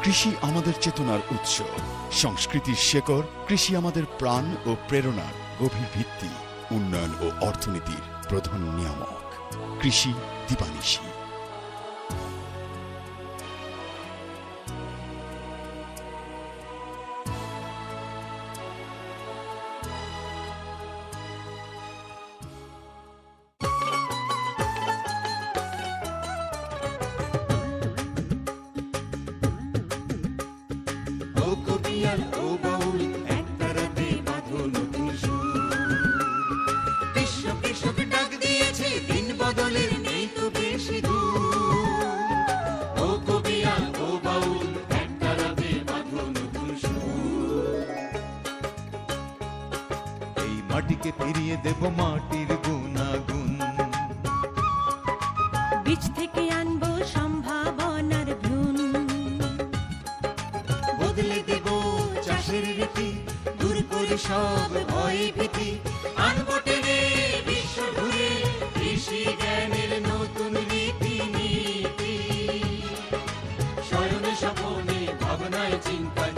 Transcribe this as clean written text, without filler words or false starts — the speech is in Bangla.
কৃষি আমাদের চেতনার উৎস, সংস্কৃতির শেকড়। কৃষি আমাদের প্রাণ ও প্রেরণার গভীর ভিত্তি, উন্নয়ন ও অর্থনীতির প্রধান নিয়ামক। কৃষি দিবানিশি। মাটিকে ফিরিয়ে দেব মাটির গুণাগুণ, বীজ থেকে আনবো সম্ভাবনার ভ্রূণ, বদলে দেব চাষের রীতি, দূর করে সব ভয় ভীতি, আনবো টেনে বিশ্ব ঘুরে কৃষি জ্ঞানের নতুন রীতি নীতি, শয়নে স্বপনে ভাবনায় চিন্তায়